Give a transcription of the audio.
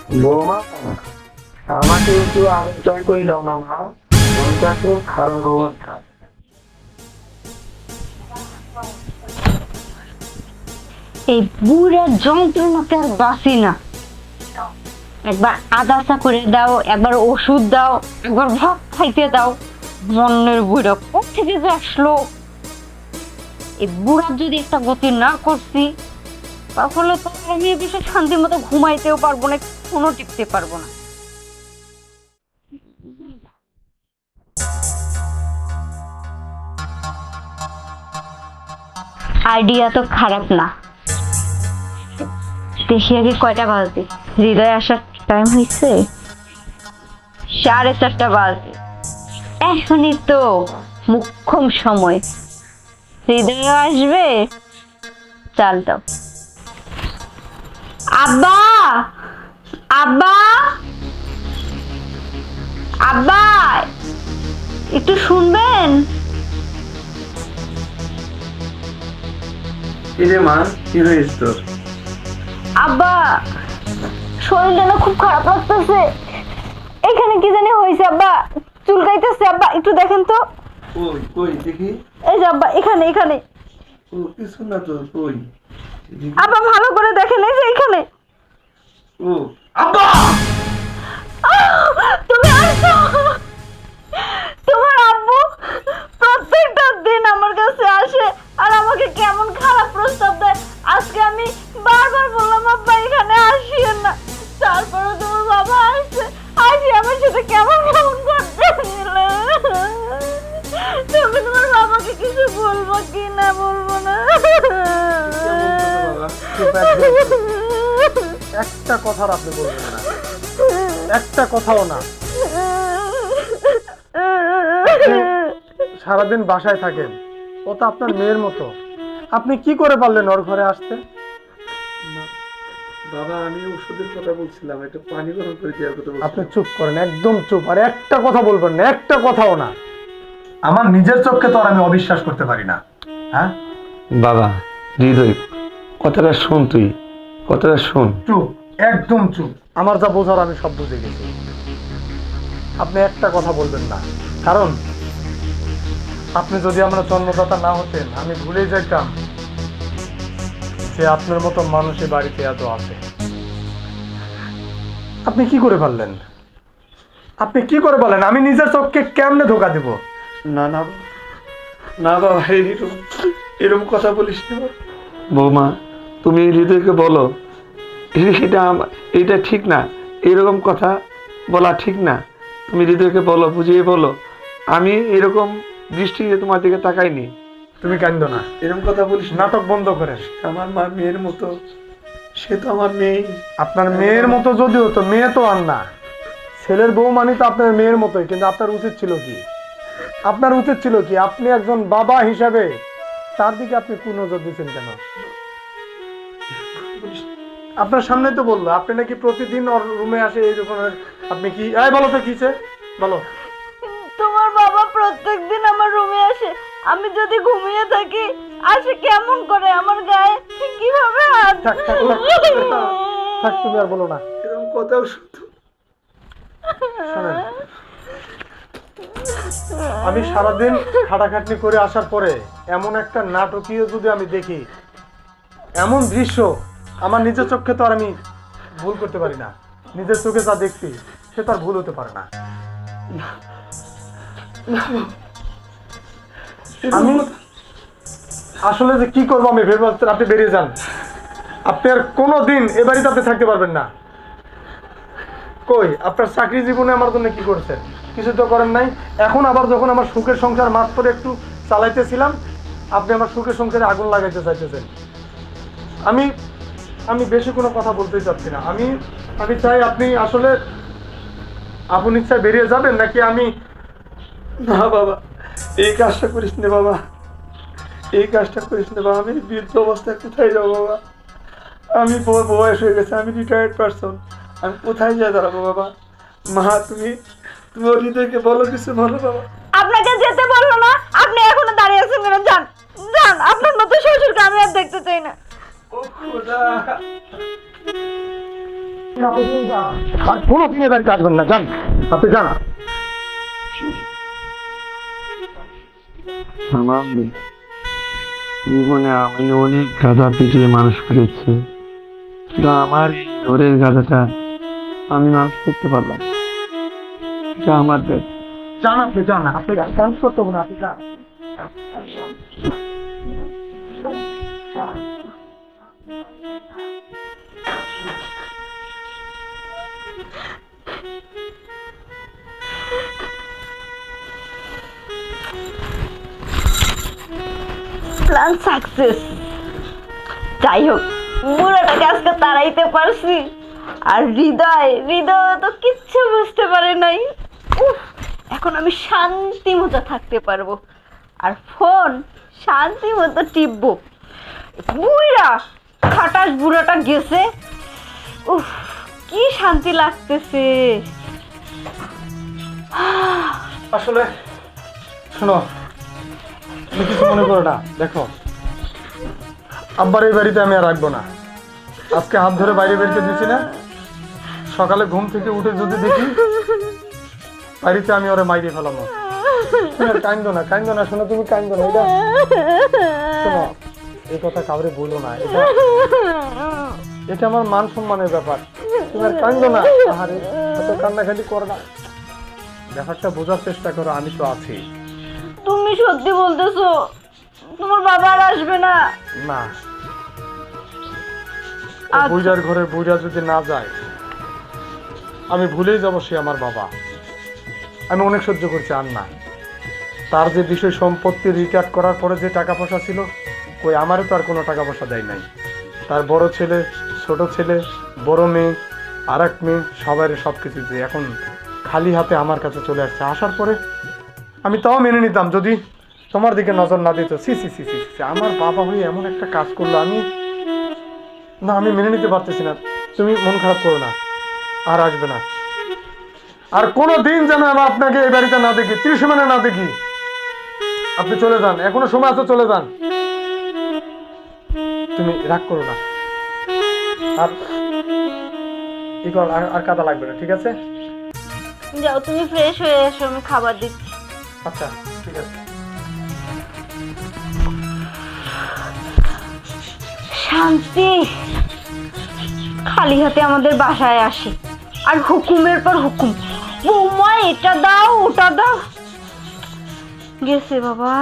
বৌমা, আমাকে একটু আলোচনা করে দাও না মা। মনটা খুব খারাপ অবস্থা। এই বুড়ার যন্ত্রণাতে আর বাঁচি না। একবার আদাসা করে দাও, একবার ওষুধ দাও, একবার ভাত খাইতে দাও। মনের বুড়া কোথেকে যে আসলো? এই বুড়ার যদি একটা গতি না করছি, তাহলে তো আমি এ বিষয়ে শান্তি মতো ঘুমাইতেও পারবো না, ফোনও টিপতে পারবো না। আইডিয়া তো খারাপ না। দেখি আগে কয়টা বাজে। হৃদয় আসার টাইম হয়েছে 4:30 বাজে। এখনই তো মুখ্যম সময়, হৃদয় আসবে। চাল দাও। আব্বা, আব্বা, আব্বা, একটু শুনবেন? কিরে মা, কি হয়েছে তোর? আব্বা, শরীরটা না খুব খারাপ লাগতেছে। এখানে কি জানি হয়েছে আব্বা, চুলকাইতেছে। আব্বা একটু দেখেন তো। কই কই দেখি। এই যে আব্বা, এখানে এখানে। ও কিছু না তো, কই দেখি। আব্বা ভালো করে দেখেন, এই যে এখানে। ও আব্বা, তুমি আসছো? তোমার আব্বু প্রত্যেকটা দিন আমার কাছে আসে আর আমাকে কেমন খারাপ প্রস্তাব দেয়। আজকে আমি বারবার বললাম আব্বা এখানে আসিয়েন না, তারপরে তোমার বাবা আসছে। আজ আমার সাথে কেমন কেমন করতেছিল। তুমি তোমার বাবাকে কিছু বলবো কি না বলবো না? একটা কথা আপনি বলবেন না, একটা কথাও না। সারাদিন বাসায় থাকেন, ও তো আপনার মেয়ের মতো। আপনি কি করে পারলেন ওর ঘরে আসতে? বাবা আমি ওষুধের কথা বলছিলাম, একটা পানি গরম করে দেওয়ার কথা বলছিলাম। আপনি চুপ করেন, একদম চুপ। আর একটা কথা বলবেন না, একটা কথাও না। আমার নিজের চোখকে তো আর আমি অবিশ্বাস করতে পারি না। হ্যাঁ বাবা, হৃদয় কথাটা শোন, তুই কথাটা শোন। চুপ, একদম চুপ। আমার যা বোঝার আমি সব বুঝে গেছি। আপনি একটা কথা বলবেন না, কারণ আপনি যদি আমার জন্মদাতা না হতেন, আমি ভুলে যেতাম যে আপনার মতো মানুষের বাড়িতে এত আছে। আপনি কি করে পারলেন? আপনি কি করে বলেন? আমি নিজের চোখকে কেমনে ধোকা দেব? না না না বাবা, এরকম কথা বলিস না। বৌমা, তুমি হৃদয়কে বলো এটা ঠিক না, এরকম কথা বলা ঠিক না। তুমি হৃদয়কে বলো, বুঝিয়ে বলো আমি এরকম দৃষ্টিতে তোমার দিকে তাকাইনি। তুমি কান্দো না, এরকম কথা বলিস না। নাটক বন্ধ করেন। আমার মা মেয়ের মতো, সে তো আমার মেয়ে। আপনার মেয়ের মতো যদি হতো, মেয়ে তো আর না। ছেলের বউ মানে তো আপনার মেয়ের মতোই, কিন্তু আপনার উচিত ছিল কি? আপনার উচিত ছিল কি? আপনি একজন বাবা হিসাবে তার দিকে আপনি কোন নজর দিচ্ছেন কেন? আপনার সামনে তো বললো আপনি নাকি প্রতিদিন ওর রুমে আসে এই রকমের। আপনি কি বলো তো কিছে বলো। তোমার বাবা প্রত্যেকদিন আমার রুমে আসে, আমি যদি ঘুমিয়ে থাকি আসে কেমন করে আমার গায়ে, কিভাবে হাত। থাক থাক থাক, থাক, তুমি আর বলো না। এরকম কথাও শুধু শোনেন, আমি সারাদিন খাটাখাটনি করে আসার পরে এমন একটা নাটকীয় যদি আমি দেখি, এমন দৃশ্য আমার নিজের চোখে তো আর আমি ভুল করতে পারি না। নিজের চোখে যা দেখছি সে তো আর ভুল হতে পারে না। আমি আসলে যে কি করবো আমি ভেবে পাচ্ছি না। আপনি বেরিয়ে যান। আপনি আর কোনোদিন এ বাড়িতে আপনি থাকতে পারবেন না। কই আপনার চাকরি জীবনে আমার জন্য কি করছেন? কিছু তো করেন নাই। এখন আবার যখন আমার সুখের সংসার মাত্র একটু চালাইতেছিলাম, আপনি আমার সুখের সংসারে আগুন লাগাইতে চাইতেছেন। আমি আমি বেশি কোনো কথা বলতেই চাচ্ছি না। আমি চাই আপনি আসলে আপন ইচ্ছায় বেরিয়ে যাবেন, নাকি আমি। না বাবা, এই কাজটা করিস না বাবা, এই কাজটা করিস না বাবা। আমি বৃদ্ধ অবস্থায় কোথায় যাবো বাবা? আমি বয়স হয়ে গেছে, আমি রিটায়ার্ড পারসন, আমি কোথায় যাই দাঁড়াবো বাবা? মা, তুমি তুমি ওর হৃদয়কে বলো, কিছু বলো বাবা। আপনাকে যেতে বললো না, আপনি এখনো দাঁড়িয়ে আছেন কেন? যান যান, আপনার মতো শ্বশুরকে আমি আর দেখতে চাই না। ও খোদা। আর কোনোদিন এ বাড়িতে আসবেন না, যান আপনি যান। আমার জীবনে আমি অনেক গাঁজা পিটিয়ে মানুষ করেছি, কিন্তু আমার এই ঘরের গাঁজাটা আমি মানুষ করতে পারলাম। এটা আমার দেশ। যান আপনি যান, আপনি ডান্স করতে হবে না, আপনি যান। Plan success. যাই হোক, বুড়াটাকে আজকে তাড়াইতে পারছি। আর হৃদয় হৃদয় তো কিচ্ছু বুঝতে পারে নাই। উফ, এখন আমি শান্তি মতো থাকতে পারবো, আর ফোন শান্তি মতো টিপবো। বুড়া খাটাস বুড়াটা গেছে। উফ, কি শান্তি লাগতেছে। আসলে শোনো, তুমি কিছু মনে করো না। দেখো, আব্বার এই বাড়িতে আমি আর রাখবো না। আজকে হাত ধরে বাইরে বেরকে দিছি না, সকালে ঘুম থেকে উঠে যদি দেখি বাড়িতে, আমি ওরে মাইরে ফেলাম। তুমি আর কান্দো না, কান্দো না, শোনো, তুমি কান্দো না। এটা শোনো, এই কথা কাউরে বলো না, এটা এটা আমার মান সম্মানের ব্যাপার। তুমি আর কান্দো না, আহারে এত কান্নাকাটি করো না। ব্যাপারটা বোঝার চেষ্টা করো, আমি তো আছি। তুমি সত্যি বলতেছো? তোমার বাবা আর আসবে না? না, আচ্ছা। বুইড়ার ঘরে বুইড়া যদি না যায়, আমি ভুলেই যাব সে আমার বাবা। আমি অনেক সহ্য করছি, আর না। তার যে বিষয় সম্পত্তি রিটায়ার করার পরে যে টাকা পয়সা ছিল, কই আমারও তো আর কোনো টাকা পয়সা দেয় নাই। তার বড় ছেলে, ছোট ছেলে, বড় মেয়ে, আর এক মেয়ে, সবাই সব কিছু দিয়ে এখন খালি হাতে আমার কাছে চলে আসছে। আসার পরে আমি তাও মেনে নিতাম যদি তোমার দিকে নজর না দিত। সি সি সি সি সি, আমার বাবা হয়ে এমন একটা কাজ করলো, আমি মেনে নিতে পারতেছি না। তুমি মন খারাপ করো না, আর আসবে না। আর কোনো দিন যেন আমি আপনাকে এই বাড়িতে না দেখি, ত্রিসীমানে না দেখি। আপনি চলে যান, এখনো সময় আছে, চলে যান। তুমি রাগ করো না, আর ই কর, আর কাদা লাগবে না, ঠিক আছে? যাও, তুমি ফ্রেশ হয়ে এসো, আমি খাবার দিচ্ছি। আচ্ছা, ঠিক আছে। শান্তি। খালি হাতে আমাদের বাসায় আসে, আর হুকুমের পর হুকুম। বৌমা এটা দাও, ওটা দাও। গেছে বাবা।